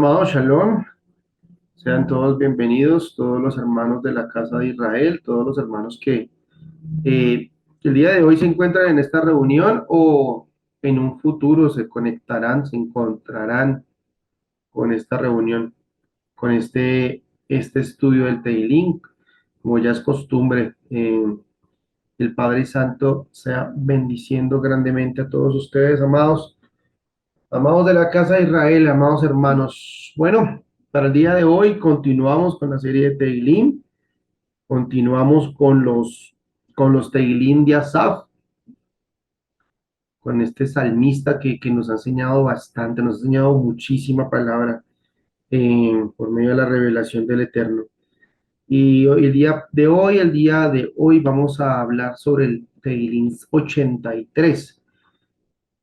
amados, Shalom. Sean todos bienvenidos, todos los hermanos de la casa de Israel, todos los hermanos que el día de hoy se encuentran en esta reunión o en un futuro se conectarán, se encontrarán con esta reunión, con este estudio del Teilín. Como ya es costumbre, el Padre Santo sea bendiciendo grandemente a todos ustedes, amados. Amados de la casa de Israel, amados hermanos. Bueno, para el día de hoy continuamos con la serie de Teilim, continuamos con los Teilim de Asaf, con este salmista que nos ha enseñado bastante, nos ha enseñado muchísima palabra por medio de la revelación del Eterno. Y hoy, el día de hoy vamos a hablar sobre el Teilim 83.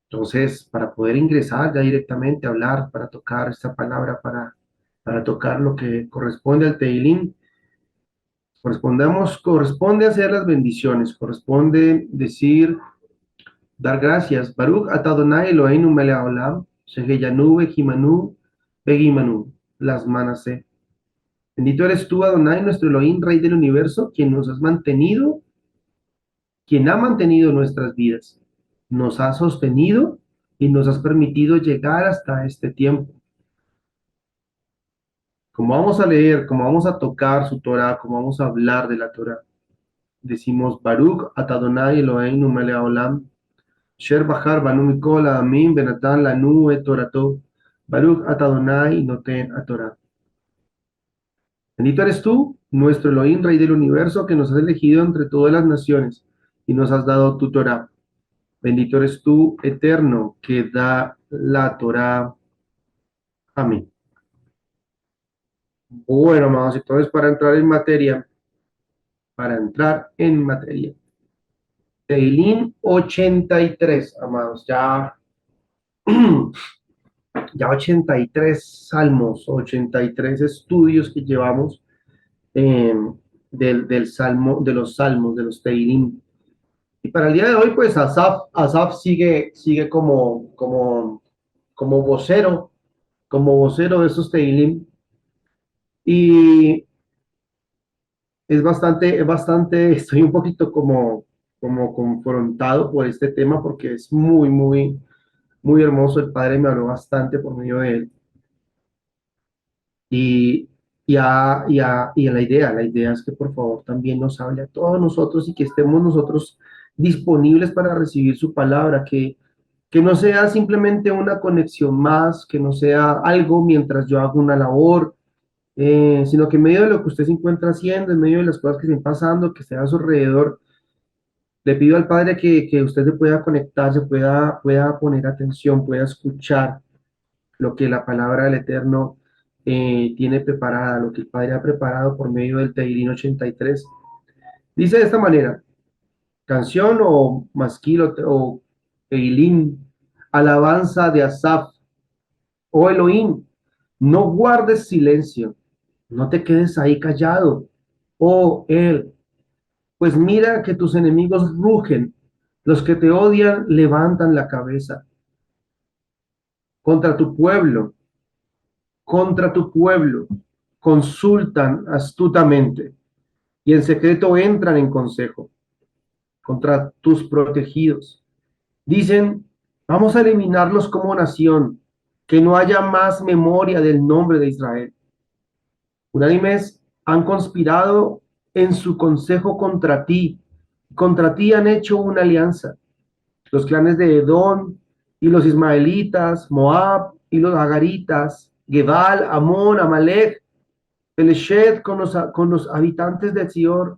Entonces, para poder ingresar ya directamente a hablar, para tocar esta palabra, para tocar lo que corresponde al Teilín, corresponde hacer las bendiciones, corresponde decir, dar gracias. Baruch atadonai Eloheinu melech haolam, sheheyanu vejimanu vegimanu, las manase. Bendito eres tú, Adonai, nuestro Elohim, Rey del universo, quien nos has mantenido, quien ha mantenido nuestras vidas, nos ha sostenido y nos has permitido llegar hasta este tiempo. Como vamos a leer, como vamos a tocar su Torah, como vamos a hablar de la Torah, decimos Baruch atadonai Eloheinu melech haolam, Sher Bahar Banu Mikol Amim Benatan Lanu et Torato, Baruch atadonai noten a Torah. Bendito eres tú, nuestro Elohim, Rey del universo, que nos has elegido entre todas las naciones y nos has dado tu Torah. Bendito eres tú, eterno, que da la Torah. Amén. Bueno, amados, entonces para entrar en materia. Teilín 83, amados, ya 83 salmos, 83 estudios que llevamos eh, del salmo, de los Teilín. Y para el día de hoy, pues Asaf sigue como vocero de esos Teilín. Y estoy un poquito como confrontado por este tema porque es muy, muy, muy hermoso. El Padre me habló bastante por medio de él. Y, y a la idea es que por favor también nos hable a todos nosotros y que estemos nosotros disponibles para recibir su palabra, que no sea simplemente una conexión más, que no sea algo mientras yo hago una labor, sino que en medio de lo que usted se encuentra haciendo, en medio de las cosas que estén pasando, que esté a su alrededor, le pido al Padre que usted se pueda conectar, pueda poner atención, pueda escuchar lo que la palabra del Eterno tiene preparada, lo que el Padre ha preparado por medio del Tehilim 83. Dice de esta manera, canción o masquil o Tehilim, alabanza de Asaf, oh Elohim, no guardes silencio, no te quedes ahí callado, oh él, pues mira que tus enemigos rugen, los que te odian levantan la cabeza contra tu pueblo, contra tu pueblo, consultan astutamente y en secreto entran en consejo contra tus protegidos. Dicen, vamos a eliminarlos como nación, que no haya más memoria del nombre de Israel. Unánimes han conspirado en su consejo contra ti han hecho una alianza. Los clanes de Edom y los ismaelitas, Moab y los agaritas, Gebal, Amón, Amalek, Peleshet con los habitantes de Sior,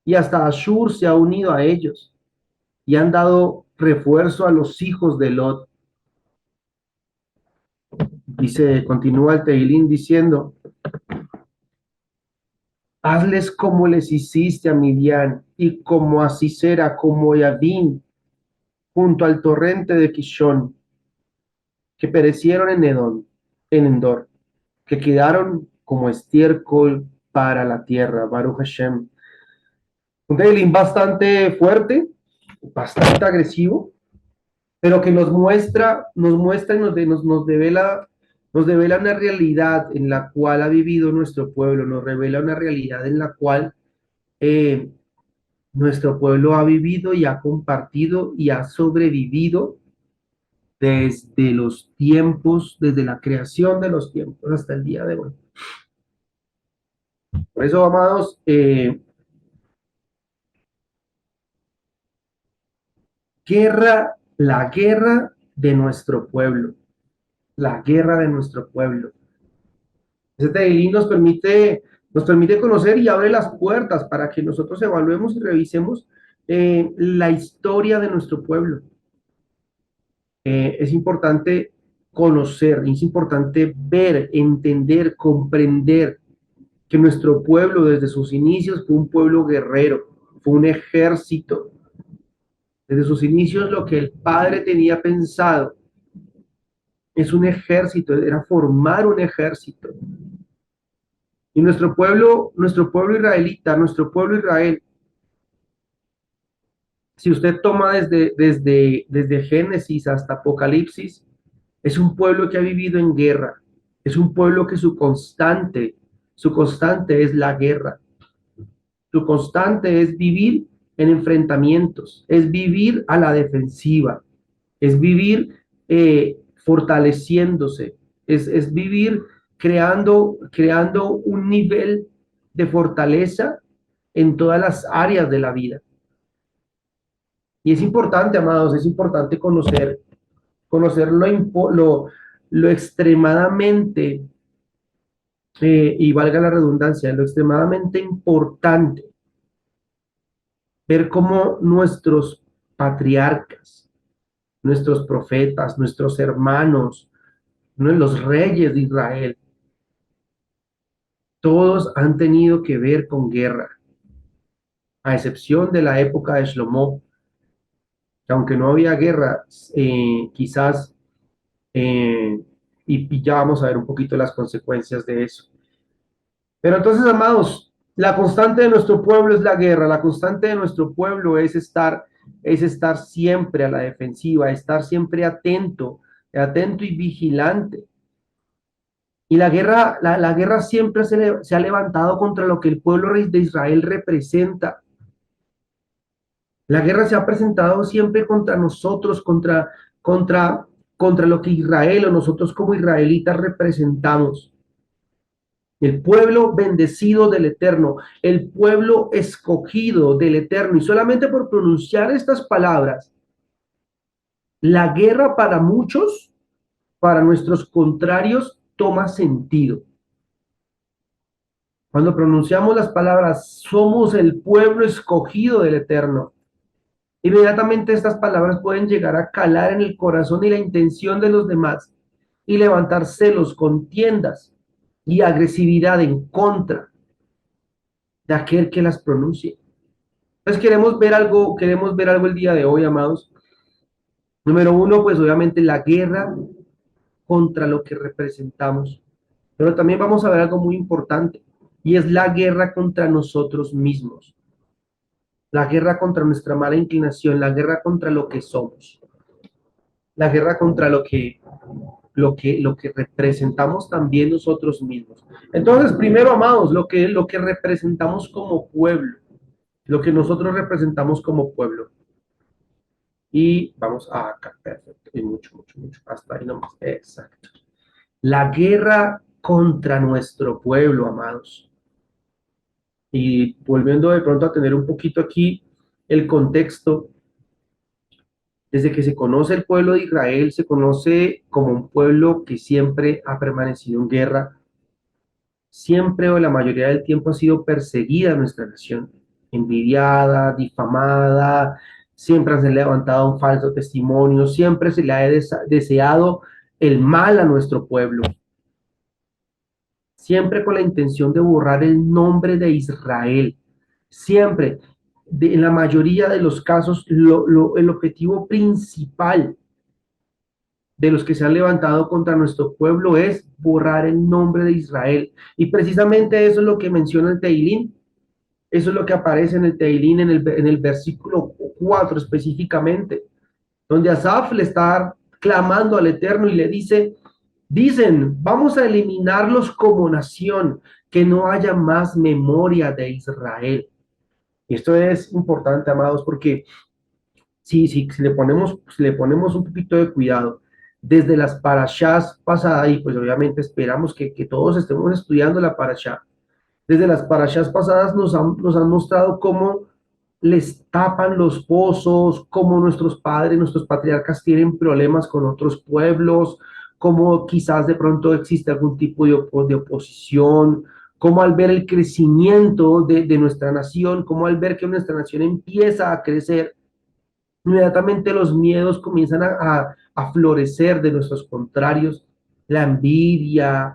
y hasta Ashur se ha unido a ellos y han dado refuerzo a los hijos de Lot. Dice, continúa el Teilín diciendo, hazles como les hiciste a Midian y como a Sisera, como a Yabín, junto al torrente de Kishón, que perecieron en Edom, en Endor, que quedaron como estiércol para la tierra. Baruch Hashem. Un Teilín bastante fuerte, bastante agresivo, pero que nos muestra y nos devela nos revela una realidad en la cual ha vivido nuestro pueblo, nos revela una realidad en la cual eh, nuestro pueblo ha vivido y ha compartido y ha sobrevivido desde los tiempos, desde la creación de los tiempos hasta el día de hoy. Por eso, amados, la guerra de nuestro pueblo, la guerra de nuestro pueblo. Ese Tehillim nos permite conocer y abre las puertas para que nosotros evaluemos y revisemos la historia de nuestro pueblo. Es importante conocer, es importante ver, entender, comprender que nuestro pueblo desde sus inicios fue un pueblo guerrero, fue un ejército. Desde sus inicios lo que el Padre tenía pensado es un ejército, era formar un ejército. Y nuestro pueblo israelita, nuestro pueblo Israel, si usted toma desde Génesis hasta Apocalipsis, es un pueblo que ha vivido en guerra, es un pueblo que su constante es la guerra, su constante es vivir en enfrentamientos, es vivir a la defensiva, es vivir fortaleciéndose, es vivir creando un nivel de fortaleza en todas las áreas de la vida. Y es importante, amados, es importante conocer lo extremadamente, y valga la redundancia, lo extremadamente importante, ver cómo nuestros patriarcas, nuestros profetas, nuestros hermanos, los reyes de Israel, todos han tenido que ver con guerra, a excepción de la época de Shlomo, que aunque no había guerra, quizás, eh, y ya vamos a ver un poquito las consecuencias de eso. Pero entonces, amados, la constante de nuestro pueblo es la guerra, la constante de nuestro pueblo es estar siempre a la defensiva, estar siempre atento, atento y vigilante. Y la guerra siempre se ha levantado contra lo que el pueblo de Israel representa. La guerra se ha presentado siempre contra nosotros, contra, contra lo que Israel o nosotros como israelitas representamos. El pueblo bendecido del Eterno, el pueblo escogido del Eterno. Y solamente por pronunciar estas palabras, la guerra para muchos, para nuestros contrarios, toma sentido. Cuando pronunciamos las palabras, somos el pueblo escogido del Eterno. Inmediatamente estas palabras pueden llegar a calar en el corazón y la intención de los demás y levantar celos, contiendas y agresividad en contra de aquel que las pronuncie. Entonces queremos ver algo el día de hoy, amados. Número uno, pues obviamente la guerra contra lo que representamos. Pero también vamos a ver algo muy importante y es la guerra contra nosotros mismos. La guerra contra nuestra mala inclinación, la guerra contra lo que somos, la guerra contra lo que representamos también nosotros mismos. Entonces, primero, amados, lo que representamos como pueblo, lo que nosotros representamos como pueblo. Y vamos a acá, perfecto, y mucho, mucho, mucho, hasta ahí nomás, exacto. La guerra contra nuestro pueblo, amados. Y volviendo de pronto a tener un poquito aquí el contexto, desde que se conoce el pueblo de Israel, se conoce como un pueblo que siempre ha permanecido en guerra, siempre o la mayoría del tiempo ha sido perseguida nuestra nación, envidiada, difamada, siempre se le ha levantado un falso testimonio, siempre se le ha deseado el mal a nuestro pueblo, siempre con la intención de borrar el nombre de Israel, siempre, en la mayoría de los casos, el objetivo principal de los que se han levantado contra nuestro pueblo es borrar el nombre de Israel. Y precisamente eso es lo que menciona el Teilín, eso es lo que aparece en el Teilín en el versículo 4 específicamente, donde Asaf le está clamando al Eterno y le dice, Dicen, vamos a eliminarlos como nación, que no haya más memoria de Israel. Y esto es importante, amados, porque si le ponemos un poquito de cuidado, desde las parashás pasadas, y pues obviamente esperamos que todos estemos estudiando la parashá, desde las parashas pasadas nos han mostrado cómo les tapan los pozos, cómo nuestros padres, nuestros patriarcas tienen problemas con otros pueblos, cómo quizás de pronto existe algún tipo de oposición, cómo al ver el crecimiento de nuestra nación, cómo al ver que nuestra nación empieza a crecer, inmediatamente los miedos comienzan a florecer de nuestros contrarios, la envidia,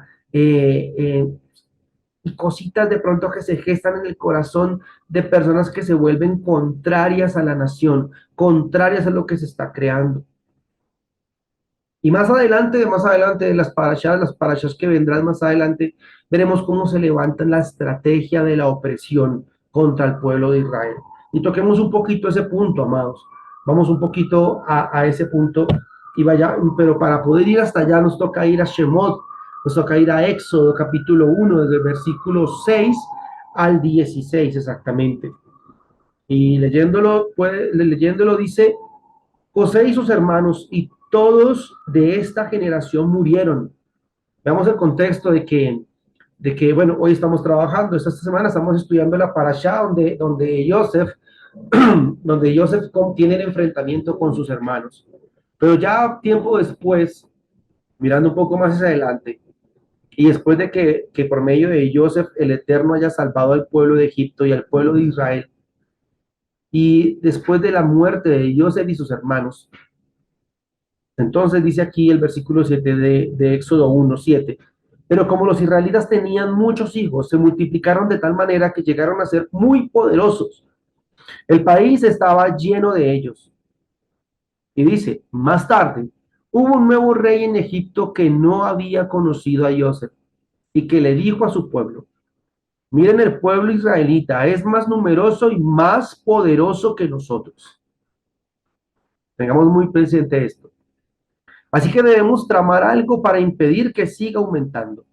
y cositas de pronto que se gestan en el corazón de personas que se vuelven contrarias a la nación, contrarias a lo que se está creando. Y más adelante de las parashas que vendrán más adelante, veremos cómo se levanta la estrategia de la opresión contra el pueblo de Israel. Y toquemos un poquito ese punto, amados. Vamos un poquito a ese punto y vaya, pero para poder ir hasta allá nos toca ir a Shemot, nos toca ir a Éxodo capítulo 1, desde el versículo 6 al 16 exactamente. Y leyéndolo dice, José y sus hermanos y todos de esta generación murieron. Veamos el contexto bueno, hoy estamos trabajando, esta semana estamos estudiando la parashá donde Joseph, donde Joseph tiene el enfrentamiento con sus hermanos. Pero ya tiempo después, mirando un poco más hacia adelante, y después de que por medio de Joseph el Eterno haya salvado al pueblo de Egipto y al pueblo de Israel, y después de la muerte de Joseph y sus hermanos, entonces dice aquí el versículo 7 de Éxodo 1:7. Pero como los israelitas tenían muchos hijos, se multiplicaron de tal manera que llegaron a ser muy poderosos. El país estaba lleno de ellos. Y dice, más tarde, hubo un nuevo rey en Egipto que no había conocido a Joseph y que le dijo a su pueblo, miren el pueblo israelita, es más numeroso y más poderoso que nosotros. Tengamos muy presente esto. Así que debemos tramar algo para impedir que siga aumentando,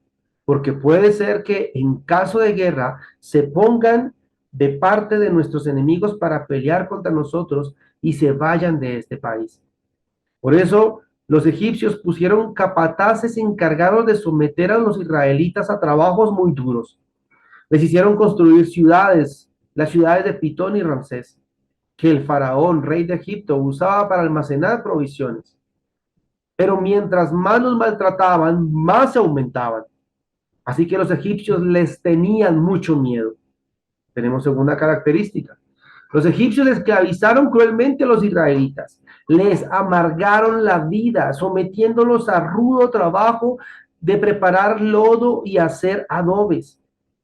porque puede ser que en caso de guerra se pongan de parte de nuestros enemigos para pelear contra nosotros y se vayan de este país. Por eso los egipcios pusieron capataces encargados de someter a los israelitas a trabajos muy duros. Les hicieron construir ciudades, las ciudades de Pitón y Ramsés, que el faraón, rey de Egipto, usaba para almacenar provisiones. Pero mientras más los maltrataban, más se aumentaban. Así que los egipcios les tenían mucho miedo. Tenemos segunda característica. Los egipcios esclavizaron cruelmente a los israelitas, les amargaron la vida, sometiéndolos a rudo trabajo de preparar lodo y hacer adobes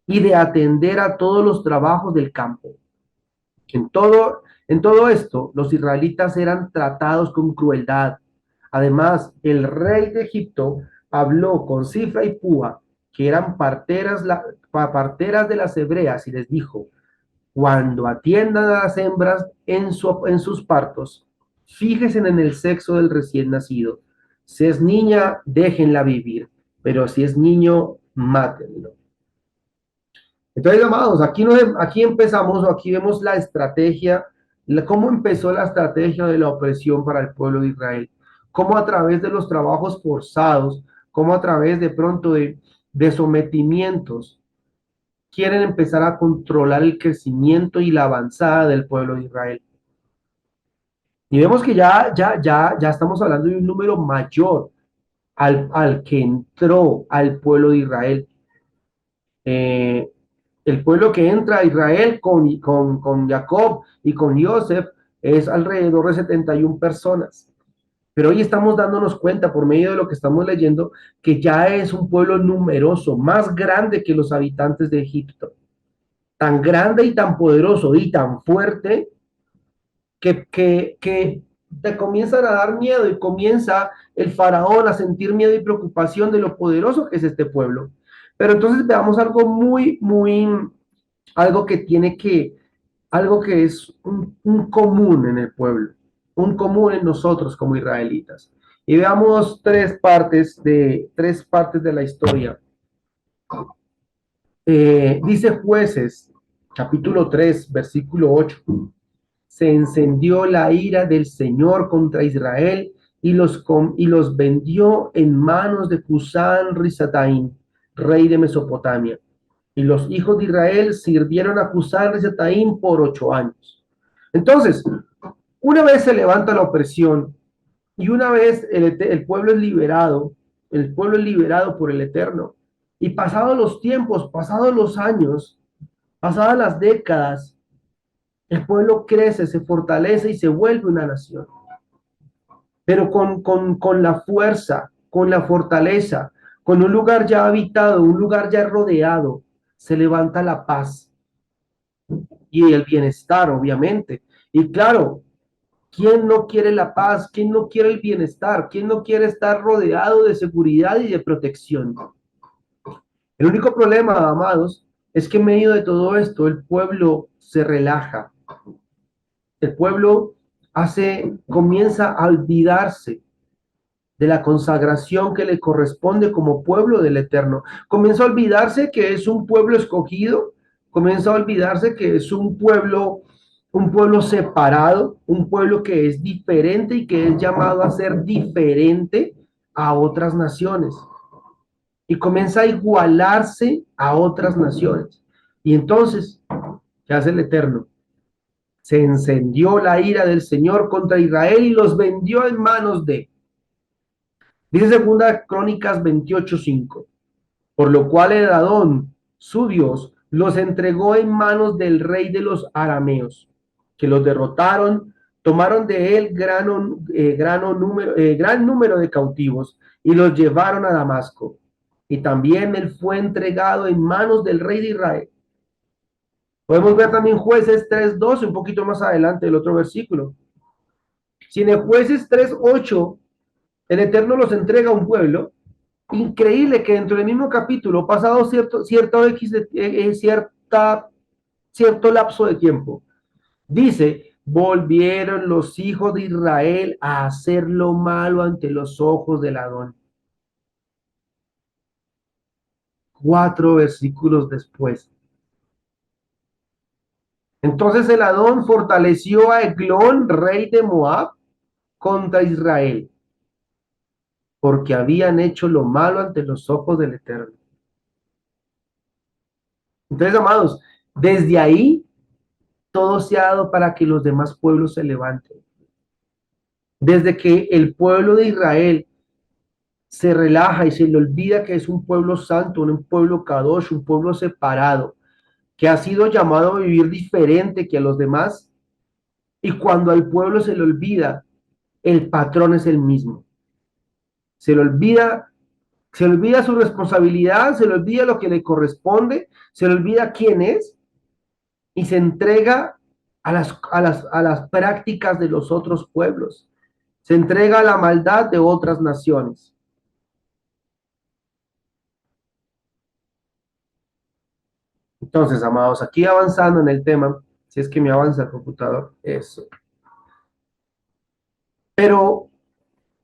y de atender a todos los trabajos del campo. En todo esto, los israelitas eran tratados con crueldad. Además, el rey de Egipto habló con Cifra y Púa, que eran parteras de las hebreas, y les dijo, cuando atiendan a las hembras en sus partos, fíjense en el sexo del recién nacido. Si es niña, déjenla vivir, pero si es niño, mátenlo. Entonces, amados, aquí empezamos, o aquí vemos la estrategia, cómo empezó la estrategia de la opresión para el pueblo de Israel, cómo a través de los trabajos forzados, cómo a través de pronto de sometimientos, quieren empezar a controlar el crecimiento y la avanzada del pueblo de Israel. Y vemos que ya estamos hablando de un número mayor al que entró al pueblo de Israel. Eh, el pueblo que entra a Israel con Jacob y con Joseph es alrededor de 71 personas. Pero hoy estamos dándonos cuenta por medio de lo que estamos leyendo que ya es un pueblo numeroso, más grande que los habitantes de Egipto. Tan grande y tan poderoso y tan fuerte que te comienzan a dar miedo y comienza el faraón a sentir miedo y preocupación de lo poderoso que es este pueblo. Pero entonces veamos algo algo que tiene que, algo que es un común en el pueblo, un común en nosotros como israelitas. Y veamos tres partes de la historia. Dice Jueces, capítulo 3 versículo 8. Se encendió la ira del Señor contra Israel y los vendió en manos de Cusán Risataim, rey de Mesopotamia. Y los hijos de Israel sirvieron a Cusán Risataim por 8 años. Entonces, una vez se levanta la opresión y una vez el pueblo es liberado, el pueblo es liberado por el Eterno. Y pasados los tiempos, pasados los años, pasadas las décadas, el pueblo crece, se fortalece y se vuelve una nación. Pero con la fuerza, con la fortaleza, con un lugar ya habitado, un lugar ya rodeado, se levanta la paz y el bienestar, obviamente. Y claro, ¿quién no quiere la paz? ¿Quién no quiere el bienestar? ¿Quién no quiere estar rodeado de seguridad y de protección? El único problema, amados, es que en medio de todo esto el pueblo se relaja. El pueblo comienza a olvidarse de la consagración que le corresponde como pueblo del Eterno. Comienza a olvidarse que es un pueblo escogido, comienza a olvidarse que es un pueblo separado, un pueblo que es diferente y que es llamado a ser diferente a otras naciones. Y comienza a igualarse a otras naciones. Y entonces, ¿qué hace el Eterno? Se encendió la ira del Señor contra Israel y los vendió en manos de. Dice segunda Crónicas 28:5. Por lo cual Edadón, su Dios, los entregó en manos del rey de los arameos, que los derrotaron, tomaron de él gran número de cautivos y los llevaron a Damasco. Y también él fue entregado en manos del rey de Israel. Podemos ver también Jueces 3:12, un poquito más adelante del otro versículo. Si en el Jueces 3:8 el Eterno los entrega a un pueblo, increíble que dentro del mismo capítulo, pasado cierto lapso de tiempo, dice, volvieron los hijos de Israel a hacer lo malo ante los ojos del Adón. 4 versículos después. Entonces el Adón fortaleció a Eglón, rey de Moab, contra Israel, porque habían hecho lo malo ante los ojos del Eterno. Entonces, amados, desde ahí todo se ha dado para que los demás pueblos se levanten. Desde que el pueblo de Israel se relaja y se le olvida que es un pueblo santo, un pueblo kadosh, un pueblo separado, que ha sido llamado a vivir diferente que a los demás, y cuando al pueblo se le olvida, el patrón es el mismo. Se le olvida su responsabilidad, se le olvida lo que le corresponde, se le olvida quién es y se entrega a las prácticas de los otros pueblos. Se entrega a la maldad de otras naciones. Entonces, amados, aquí avanzando en el tema, si es que me avanza el computador, eso. Pero,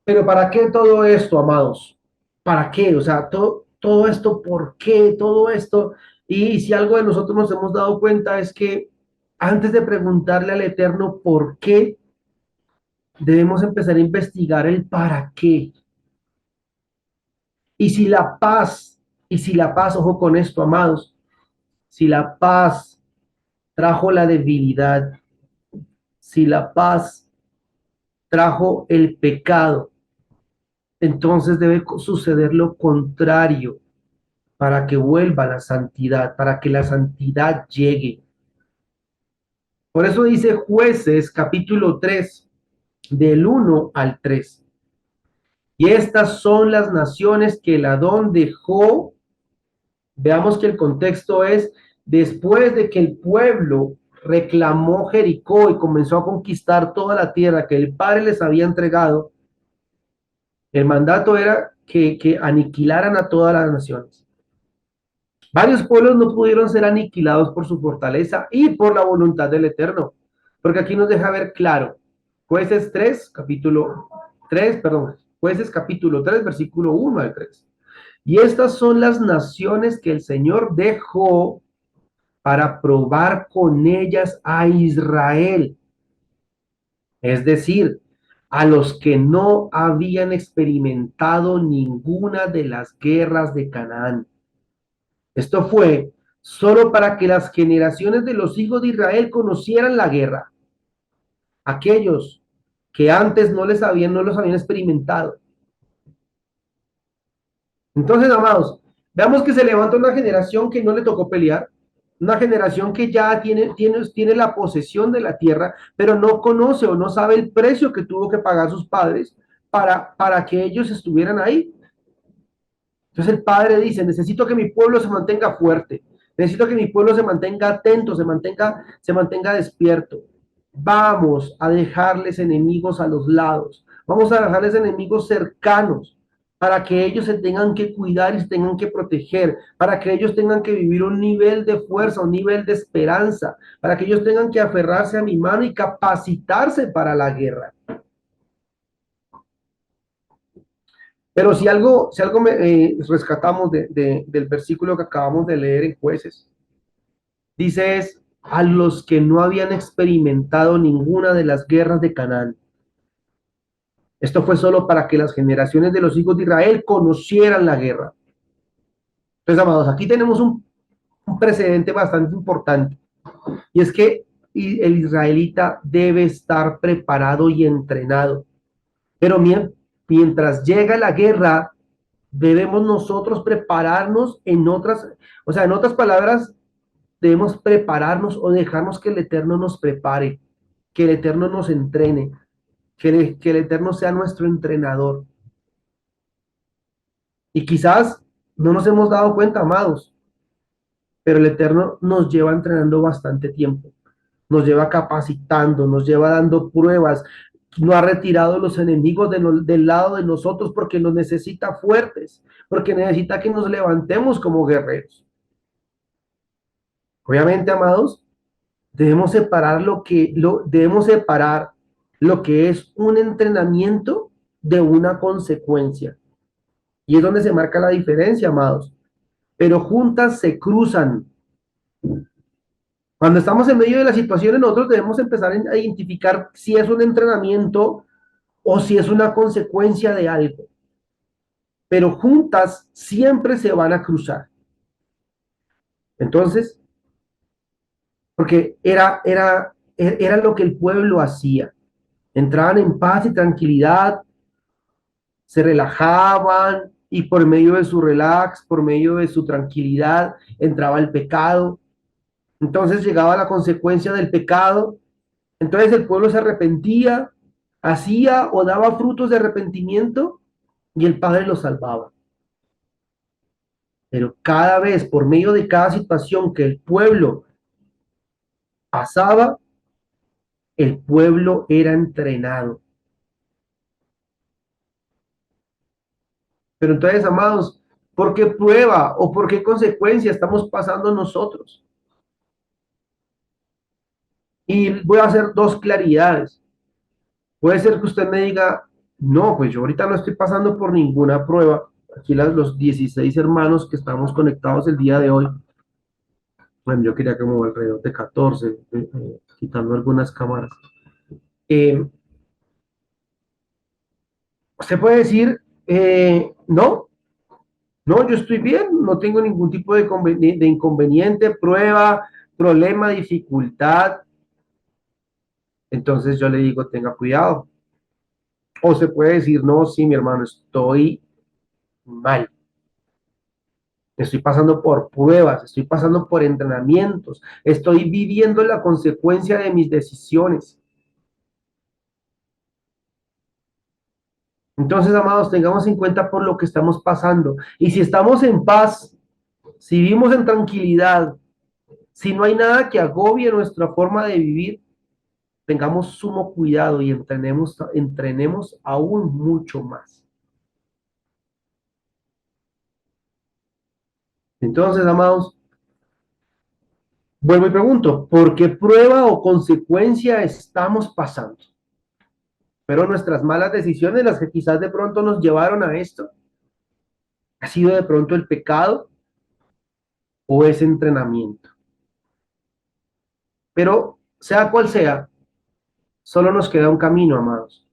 pero ¿para qué todo esto, amados? ¿Para qué? O sea, todo esto, ¿por qué? Todo esto. Y si algo de nosotros nos hemos dado cuenta es que antes de preguntarle al Eterno por qué, debemos empezar a investigar el para qué. Y si la paz, ojo con esto, amados, si la paz trajo la debilidad, si la paz trajo el pecado, entonces debe suceder lo contrario para que vuelva la santidad, para que la santidad llegue. Por eso dice Jueces capítulo 3, del 1 al 3. Y estas son las naciones que el Adón dejó. Veamos que el contexto es después de que el pueblo reclamó Jericó y comenzó a conquistar toda la tierra que el Padre les había entregado. El mandato era que aniquilaran a todas las naciones. Varios pueblos no pudieron ser aniquilados por su fortaleza y por la voluntad del Eterno, porque aquí nos deja ver claro. Jueces 3, capítulo 3, perdón. Jueces capítulo 3 versículo 1 al 3. Y estas son las naciones que el Señor dejó para probar con ellas a Israel, es decir, a los que no habían experimentado ninguna de las guerras de Canaán. Esto fue solo para que las generaciones de los hijos de Israel conocieran la guerra, aquellos que antes no los habían experimentado. Entonces, amados, veamos que se levanta una generación que no le tocó pelear, una generación que ya tiene la posesión de la tierra, pero no conoce o no sabe el precio que tuvo que pagar sus padres para que ellos estuvieran ahí. Entonces el padre dice, necesito que mi pueblo se mantenga fuerte, necesito que mi pueblo se mantenga atento, se mantenga despierto. Vamos a dejarles enemigos a los lados, vamos a dejarles enemigos cercanos para que ellos se tengan que cuidar y se tengan que proteger, para que ellos tengan que vivir un nivel de fuerza, un nivel de esperanza, para que ellos tengan que aferrarse a mi mano y capacitarse para la guerra. Pero si algo rescatamos del versículo que acabamos de leer en Jueces, dice es a los que no habían experimentado ninguna de las guerras de Canaán. Esto fue solo para que las generaciones de los hijos de Israel conocieran la guerra. Entonces, amados, aquí tenemos un precedente bastante importante, y es que el israelita debe estar preparado y entrenado. Pero mientras llega la guerra, debemos nosotros prepararnos en otras palabras, debemos prepararnos o dejarnos que el Eterno nos prepare, que el Eterno nos entrene, que el Eterno sea nuestro entrenador. Y quizás no nos hemos dado cuenta, amados, pero el Eterno nos lleva entrenando bastante tiempo, nos lleva capacitando, nos lleva dando pruebas, no ha retirado los enemigos del lado de nosotros porque nos necesita fuertes, porque necesita que nos levantemos como guerreros. Obviamente, amados, debemos separar lo que es un entrenamiento de una consecuencia. Y es donde se marca la diferencia, amados. Pero juntas se cruzan. Cuando estamos en medio de las situaciones, nosotros debemos empezar a identificar si es un entrenamiento o si es una consecuencia de algo. Pero juntas siempre se van a cruzar. Entonces, porque era lo que el pueblo hacía. Entraban en paz y tranquilidad, se relajaban y por medio de su relax, por medio de su tranquilidad, entraba el pecado. Entonces llegaba la consecuencia del pecado. Entonces el pueblo se arrepentía, hacía o daba frutos de arrepentimiento y el Padre lo salvaba. Pero cada vez, por medio de cada situación que el pueblo pasaba, el pueblo era entrenado. Pero entonces, amados, ¿por qué prueba o por qué consecuencia estamos pasando nosotros? Y voy a hacer dos claridades. Puede ser que usted me diga, no, pues yo ahorita no estoy pasando por ninguna prueba. Aquí los 16 hermanos que estamos conectados el día de hoy, bueno, yo quería como alrededor de 14, quitando algunas cámaras. Eh, Usted puede decir, no, no, yo estoy bien, no tengo ningún tipo de inconveniente, prueba, problema, dificultad. Entonces yo le digo, tenga cuidado. O se puede decir, no, sí, mi hermano, estoy mal. Estoy pasando por pruebas, estoy pasando por entrenamientos, estoy viviendo la consecuencia de mis decisiones. Entonces, amados, tengamos en cuenta por lo que estamos pasando. Y si estamos en paz, si vivimos en tranquilidad, si no hay nada que agobie nuestra forma de vivir, tengamos sumo cuidado y entrenemos aún mucho más. Entonces, amados, vuelvo y pregunto, ¿por qué prueba o consecuencia estamos pasando? Pero nuestras malas decisiones, las que quizás de pronto nos llevaron a esto, ha sido de pronto el pecado o ese entrenamiento. Pero sea cual sea, solo nos queda un camino, amados,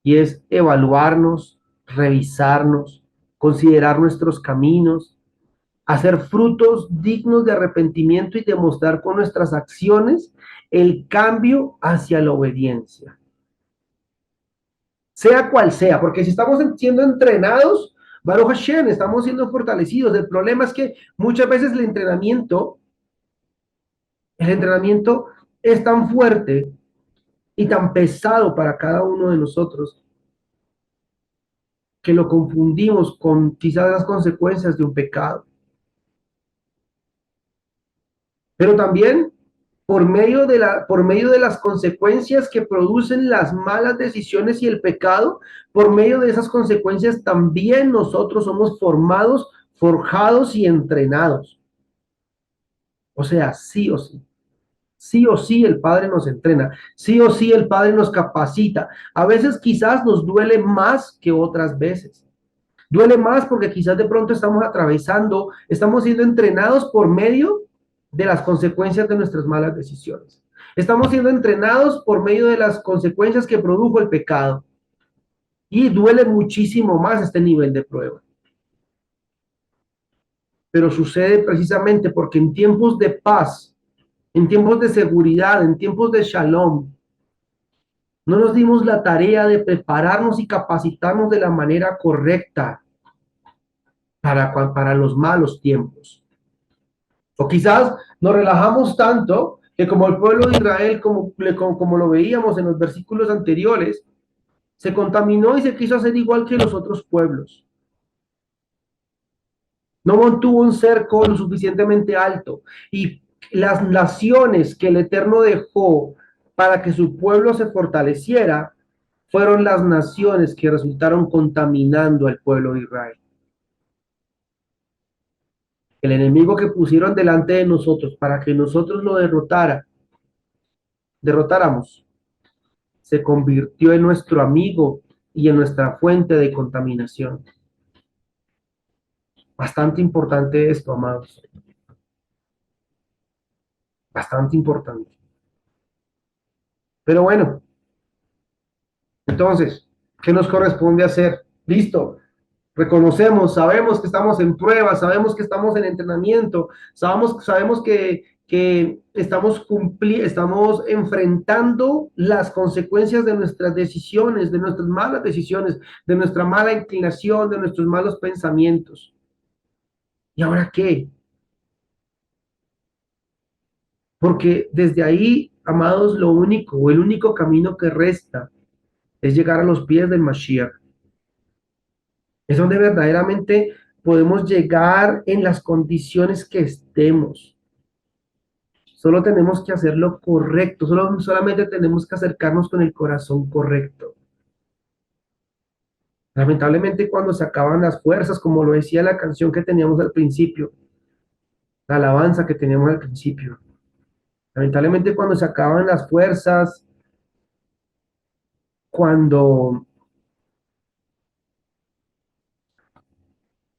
y es evaluarnos, revisarnos, considerar nuestros caminos, hacer frutos dignos de arrepentimiento y demostrar con nuestras acciones el cambio hacia la obediencia, sea cual sea, porque si estamos siendo entrenados, Baruch Hashem, estamos siendo fortalecidos. El problema es que muchas veces el entrenamiento es tan fuerte y tan pesado para cada uno de nosotros que lo confundimos con quizás las consecuencias de un pecado. Pero también por medio de las consecuencias que producen las malas decisiones y el pecado, por medio de esas consecuencias también nosotros somos formados, forjados y entrenados. O sea, sí o sí el Padre nos entrena, sí o sí el Padre nos capacita. A veces quizás nos duele más que otras veces. Duele más porque quizás de pronto estamos siendo entrenados por medio de las consecuencias de nuestras malas decisiones. Estamos siendo entrenados por medio de las consecuencias que produjo el pecado. Y duele muchísimo más este nivel de prueba. Pero sucede precisamente porque en tiempos de paz, en tiempos de seguridad, en tiempos de shalom, no nos dimos la tarea de prepararnos y capacitarnos de la manera correcta para los malos tiempos. O quizás nos relajamos tanto que como el pueblo de Israel, como lo veíamos en los versículos anteriores, se contaminó y se quiso hacer igual que los otros pueblos. No mantuvo un cerco lo suficientemente alto. Y las naciones que el Eterno dejó para que su pueblo se fortaleciera fueron las naciones que resultaron contaminando al pueblo de Israel. El enemigo que pusieron delante de nosotros para que nosotros lo derrotáramos, se convirtió en nuestro amigo y en nuestra fuente de contaminación. Bastante importante esto, amados. Bastante importante. Pero bueno, entonces, ¿qué nos corresponde hacer? Listo. Reconocemos, sabemos que estamos en prueba, sabemos que estamos en entrenamiento, sabemos que estamos enfrentando las consecuencias de nuestras decisiones, de nuestras malas decisiones, de nuestra mala inclinación, de nuestros malos pensamientos. ¿Y ahora qué? Porque desde ahí, amados, el único camino que resta es llegar a los pies del Mashiach. Es donde verdaderamente podemos llegar en las condiciones que estemos. Solo tenemos que hacer lo correcto, solamente tenemos que acercarnos con el corazón correcto. Lamentablemente cuando se acaban las fuerzas, como lo decía la canción que teníamos al principio, la alabanza que teníamos al principio, lamentablemente cuando se acaban las fuerzas, cuando,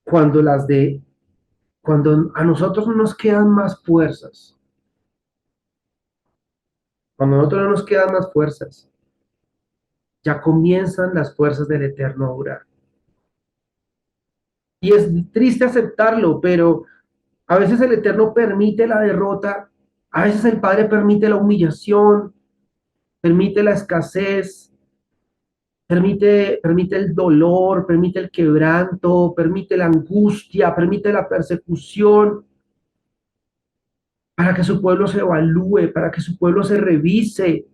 cuando las de, cuando a nosotros no nos quedan más fuerzas, cuando a nosotros no nos quedan más fuerzas, ya comienzan las fuerzas del Eterno a orar. Y es triste aceptarlo, pero a veces el Eterno permite la derrota, a veces el Padre permite la humillación, permite la escasez, permite el dolor, permite el quebranto, permite la angustia, permite la persecución, para que su pueblo se evalúe, para que su pueblo se revise,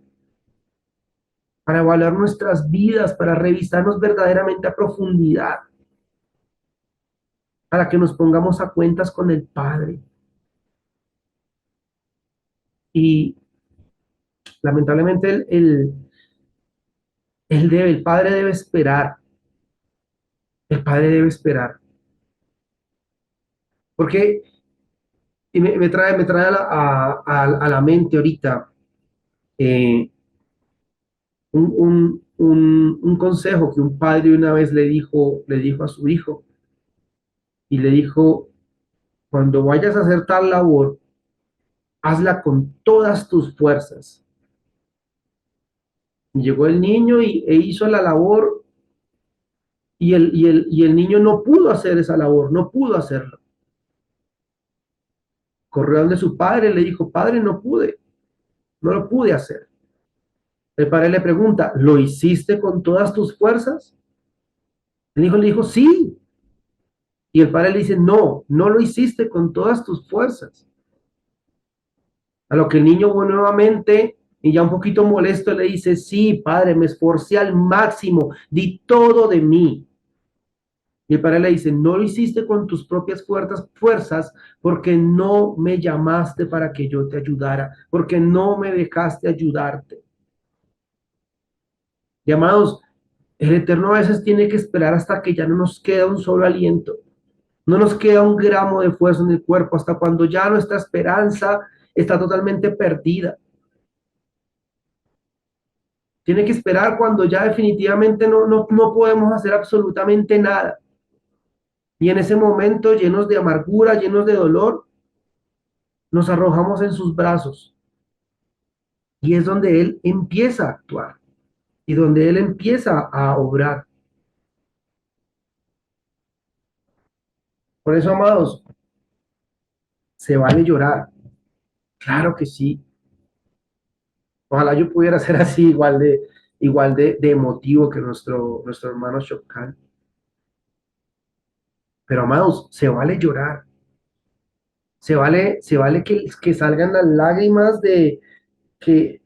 para evaluar nuestras vidas, para revisarnos verdaderamente a profundidad, para que nos pongamos a cuentas con el Padre. Y lamentablemente el Padre debe esperar, el Padre debe esperar, porque y me trae a la mente ahorita eh, un consejo que un padre una vez le dijo a su hijo y le dijo, cuando vayas a hacer tal labor, hazla con todas tus fuerzas. Llegó el niño e hizo la labor y el niño no pudo hacer esa labor, no pudo hacerlo. Corrió donde su padre, le dijo, padre, no pude, no lo pude hacer. El padre le pregunta, ¿lo hiciste con todas tus fuerzas? El hijo le dijo, sí. Y el padre le dice, no, no lo hiciste con todas tus fuerzas. A lo que el niño nuevamente, y ya un poquito molesto, le dice, sí, padre, me esforcé al máximo, di todo de mí. Y el padre le dice, no lo hiciste con tus propias fuerzas porque no me llamaste para que yo te ayudara, porque no me dejaste ayudarte. Y amados, el Eterno a veces tiene que esperar hasta que ya no nos queda un solo aliento, no nos queda un gramo de fuerza en el cuerpo, hasta cuando ya nuestra esperanza está totalmente perdida. Tiene que esperar cuando ya definitivamente no podemos hacer absolutamente nada. Y en ese momento, llenos de amargura, llenos de dolor, nos arrojamos en sus brazos. Y es donde Él empieza a actuar y donde Él empieza a obrar. Por eso, amados, se vale llorar. Claro que sí. Ojalá yo pudiera ser así, de emotivo que nuestro hermano Shopkan. Pero, amados, se vale llorar. Se vale que salgan las lágrimas de que,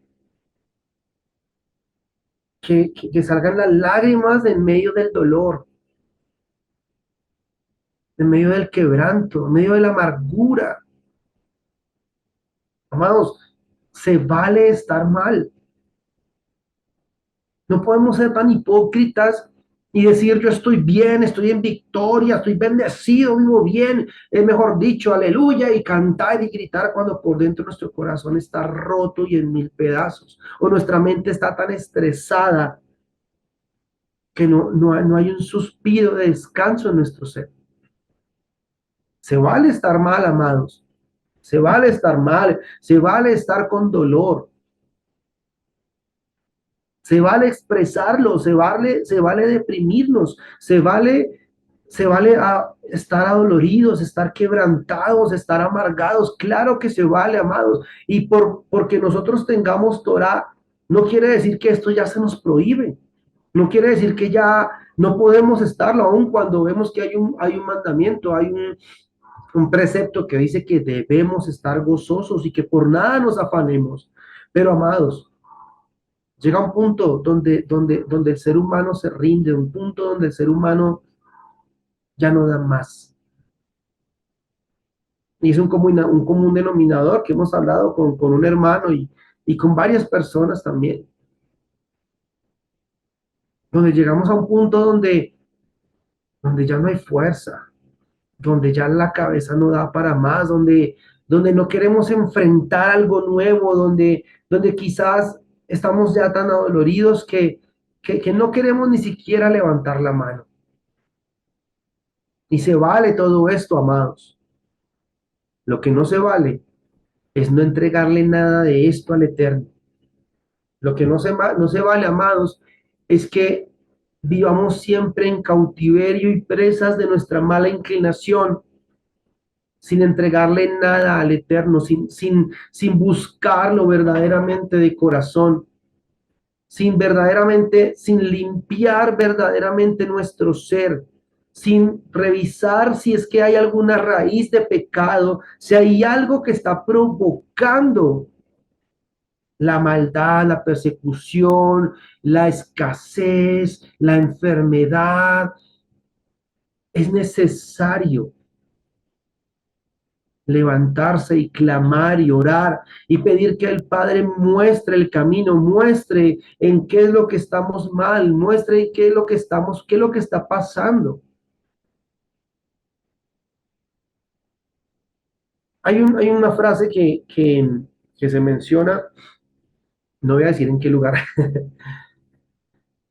que salgan las lágrimas en medio del dolor, en medio del quebranto, en medio de la amargura. Amados, se vale estar mal. No podemos ser tan hipócritas y decir yo estoy bien, estoy en victoria, estoy bendecido, vivo bien, es mejor dicho, aleluya, y cantar y gritar cuando por dentro nuestro corazón está roto y en mil pedazos, o nuestra mente está tan estresada que no hay un suspiro de descanso en nuestro ser. Se vale estar mal, amados, se vale estar mal, se vale estar con dolor, se vale expresarlo, se vale deprimirnos, se vale estar adoloridos, estar quebrantados, estar amargados. Claro que se vale, amados. Y porque nosotros tengamos Torah, no quiere decir que esto ya se nos prohíbe. No quiere decir que ya no podemos estarlo, aun cuando vemos que hay un mandamiento, un precepto que dice que debemos estar gozosos y que por nada nos afanemos. Pero, amados, llega un punto donde el ser humano se rinde, un punto donde el ser humano ya no da más. Y es un común denominador que hemos hablado con un hermano y con varias personas también, donde llegamos a un punto donde ya no hay fuerza, donde ya la cabeza no da para más, donde no queremos enfrentar algo nuevo, donde quizás estamos ya tan adoloridos que no queremos ni siquiera levantar la mano. Y se vale todo esto, amados. Lo que no se vale es no entregarle nada de esto al Eterno. Lo que no se vale, amados, es que vivamos siempre en cautiverio y presas de nuestra mala inclinación, sin entregarle nada al Eterno, sin buscarlo verdaderamente de corazón, sin limpiar verdaderamente nuestro ser, sin revisar si es que hay alguna raíz de pecado, si hay algo que está provocando la maldad, la persecución, la escasez, la enfermedad. Es necesario levantarse y clamar y orar y pedir que el Padre muestre el camino, muestre en qué es lo que estamos mal, muestre qué es lo que qué es lo que está pasando. Hay una frase que se menciona, no voy a decir en qué lugar,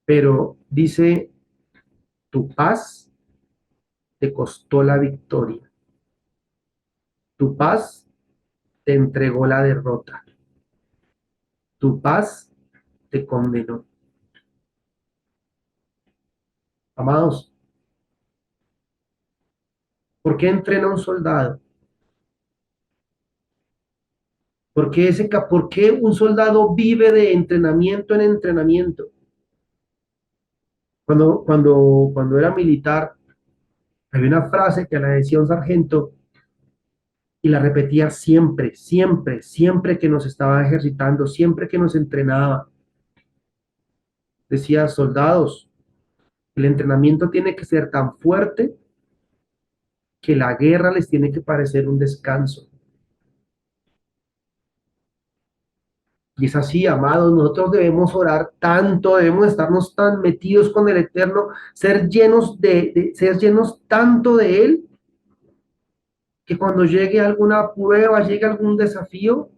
pero dice, tu paz te costó la victoria, tu paz te entregó la derrota, tu paz te condenó. Amados, ¿por qué entrena un soldado? ¿Por qué un soldado vive de entrenamiento en entrenamiento? Cuando era militar, había una frase que la decía un sargento y la repetía siempre, siempre, siempre que nos estaba ejercitando, siempre que nos entrenaba. Decía, soldados, el entrenamiento tiene que ser tan fuerte que la guerra les tiene que parecer un descanso. Y es así, amados, nosotros debemos orar tanto, debemos estarnos tan metidos con el Eterno, ser llenos tanto de Él, que cuando llegue alguna prueba, llegue algún desafío,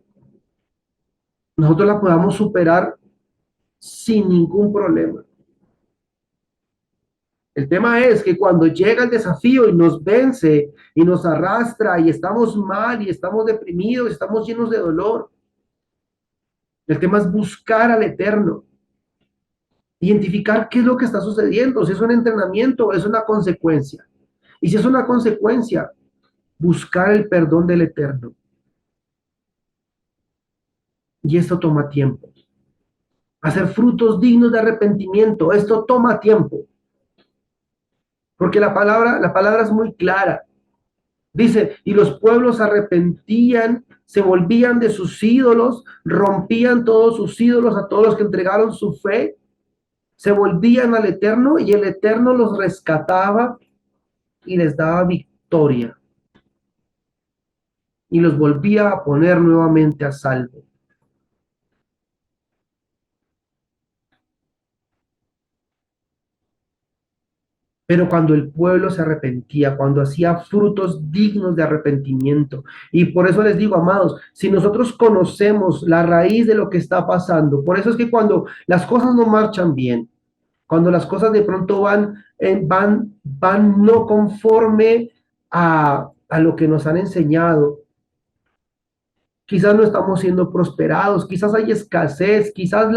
nosotros la podamos superar sin ningún problema. El tema es que cuando llega el desafío y nos vence y nos arrastra y estamos mal y estamos deprimidos, estamos llenos de dolor, el tema es buscar al Eterno, identificar qué es lo que está sucediendo, si es un entrenamiento o es una consecuencia. Y si es una consecuencia, buscar el perdón del Eterno. Y esto toma tiempo. Hacer frutos dignos de arrepentimiento, esto toma tiempo. Porque la palabra es muy clara. Dice, y los pueblos se arrepentían, se volvían de sus ídolos, rompían todos sus ídolos a todos los que entregaron su fe, se volvían al Eterno y el Eterno los rescataba y les daba victoria y los volvía a poner nuevamente a salvo. Pero cuando el pueblo se arrepentía, cuando hacía frutos dignos de arrepentimiento, y por eso les digo, amados, si nosotros conocemos la raíz de lo que está pasando, por eso es que cuando las cosas no marchan bien, cuando las cosas de pronto van no conforme a lo que nos han enseñado, quizás no estamos siendo prosperados, quizás hay escasez, quizás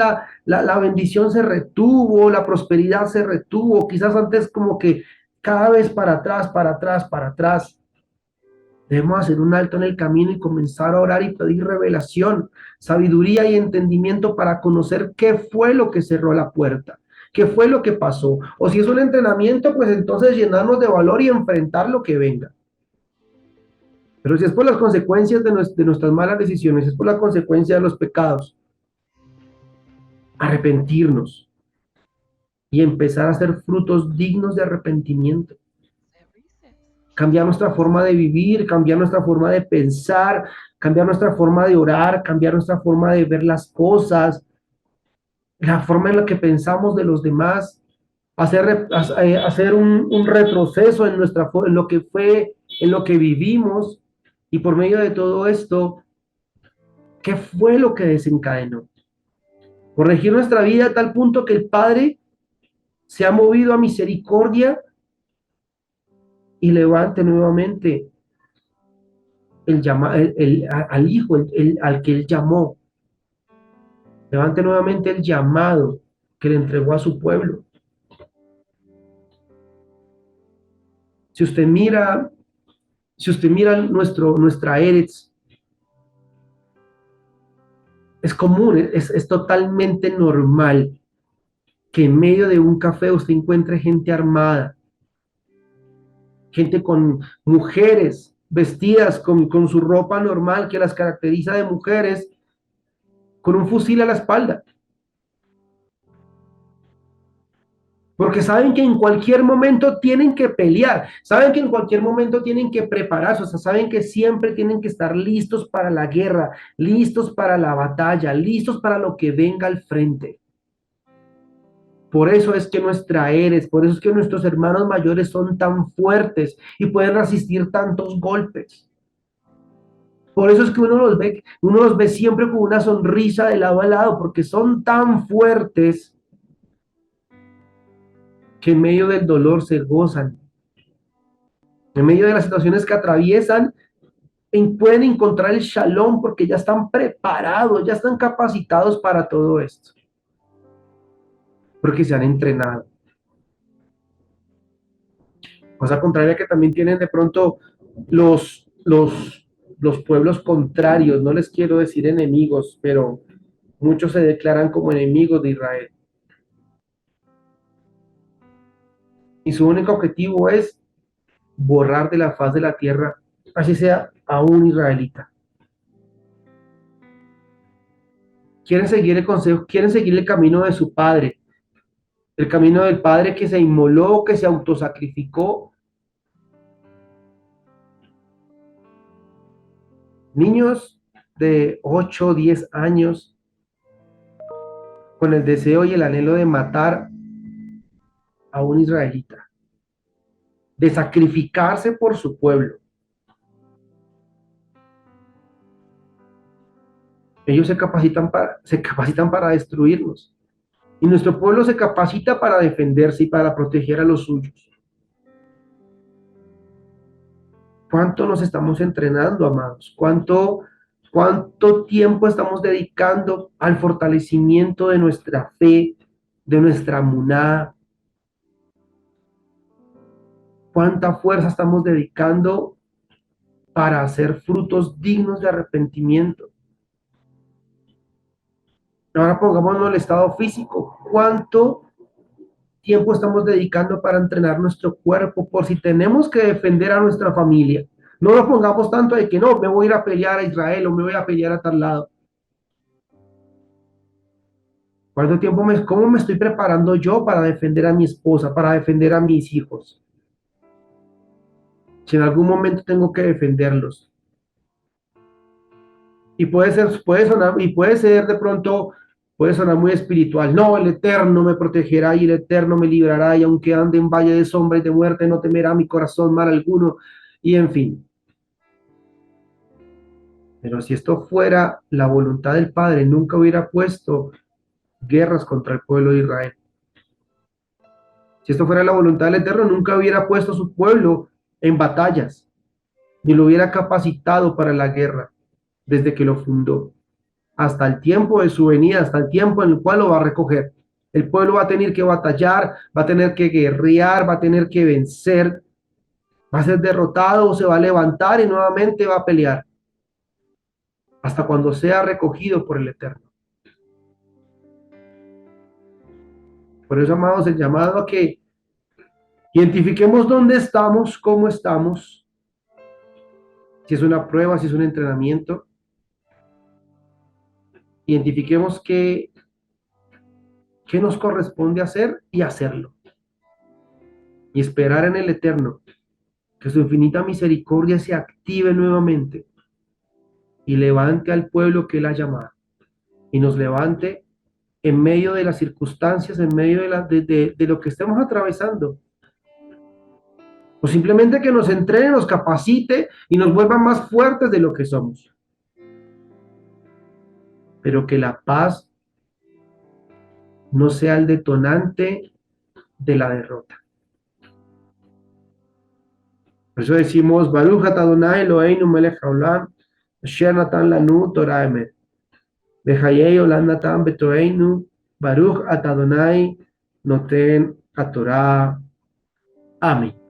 la bendición se retuvo, la prosperidad se retuvo, quizás antes como que cada vez para atrás, para atrás, para atrás. Debemos hacer un alto en el camino y comenzar a orar y pedir revelación, sabiduría y entendimiento para conocer qué fue lo que cerró la puerta, qué fue lo que pasó. O si es un entrenamiento, pues entonces llenarnos de valor y enfrentar lo que venga. Pero si es por las consecuencias de nuestras malas decisiones, es por la consecuencia de los pecados, arrepentirnos y empezar a hacer frutos dignos de arrepentimiento. Cambiar nuestra forma de vivir, cambiar nuestra forma de pensar, cambiar nuestra forma de orar, cambiar nuestra forma de ver las cosas, la forma en la que pensamos de los demás, hacer un retroceso en lo que fue, en lo que vivimos, y por medio de todo esto, ¿qué fue lo que desencadenó? Corregir nuestra vida a tal punto que el Padre se ha movido a misericordia y levante nuevamente al Hijo, al que Él llamó. Levante nuevamente el llamado que le entregó a su pueblo. Si usted mira, si usted mira nuestra Eretz, es común, es totalmente normal que en medio de un café usted encuentre gente armada, gente con mujeres vestidas con su ropa normal que las caracteriza de mujeres, con un fusil a la espalda. Porque saben que en cualquier momento tienen que pelear, saben que en cualquier momento tienen que prepararse, o sea, saben que siempre tienen que estar listos para la guerra, listos para la batalla, listos para lo que venga al frente. Por eso es que nuestra Eres, por eso es que nuestros hermanos mayores son tan fuertes y pueden resistir tantos golpes. Por eso es que uno los ve siempre con una sonrisa de lado a lado, porque son tan fuertes que en medio del dolor se gozan, en medio de las situaciones que atraviesan, pueden encontrar el shalom porque ya están preparados, ya están capacitados para todo esto, porque se han entrenado. Cosa contraria que también tienen de pronto los pueblos contrarios, no les quiero decir enemigos, pero muchos se declaran como enemigos de Israel. Y su único objetivo es borrar de la faz de la tierra, así sea a un israelita. Quieren seguir el consejo, quieren seguir el camino de su padre, el camino del padre que se inmoló, que se autosacrificó. Niños de 8 o 10 años con el deseo y el anhelo de matar a un israelita, de sacrificarse por su pueblo. Ellos se capacitan para destruirnos. Y nuestro pueblo se capacita para defenderse y para proteger a los suyos. ¿Cuánto nos estamos entrenando, amados? ¿Cuánto tiempo estamos dedicando al fortalecimiento de nuestra fe, de nuestra muná? ¿Cuánta fuerza estamos dedicando para hacer frutos dignos de arrepentimiento? Ahora pongámonos en el estado físico. ¿Cuánto tiempo estamos dedicando para entrenar nuestro cuerpo por si tenemos que defender a nuestra familia? No nos pongamos tanto de que no, me voy a ir a pelear a Israel o me voy a pelear a tal lado. ¿Cómo me estoy preparando yo para defender a mi esposa, para defender a mis hijos? Si en algún momento tengo que defenderlos. Y puede ser de pronto, puede sonar muy espiritual. No, el Eterno me protegerá y el Eterno me librará, y aunque ande en valle de sombra y de muerte, no temerá mi corazón mal alguno. Y en fin. Pero si esto fuera la voluntad del Padre, nunca hubiera puesto guerras contra el pueblo de Israel. Si esto fuera la voluntad del Eterno, nunca hubiera puesto a su pueblo en batallas, ni lo hubiera capacitado para la guerra desde que lo fundó, hasta el tiempo de su venida, hasta el tiempo en el cual lo va a recoger. El pueblo va a tener que batallar, va a tener que guerrear, va a tener que vencer, va a ser derrotado o se va a levantar y nuevamente va a pelear, hasta cuando sea recogido por el Eterno. Por eso, amados, el llamado a que identifiquemos dónde estamos, cómo estamos, si es una prueba, si es un entrenamiento. Identifiquemos qué nos corresponde hacer y hacerlo. Y esperar en el Eterno, que su infinita misericordia se active nuevamente y levante al pueblo que Él ha llamado. Y nos levante en medio de las circunstancias, en medio de lo que estemos atravesando. O simplemente que nos entrene, nos capacite y nos vuelva más fuertes de lo que somos. Pero que la paz no sea el detonante de la derrota. Por eso decimos, Baruch atah Adonai Eloheinu melech haolam, asher natan lanu Torah emet. Bechayei olam natan betoreinu, Baruch atah Adonai noten haTorah. Amén.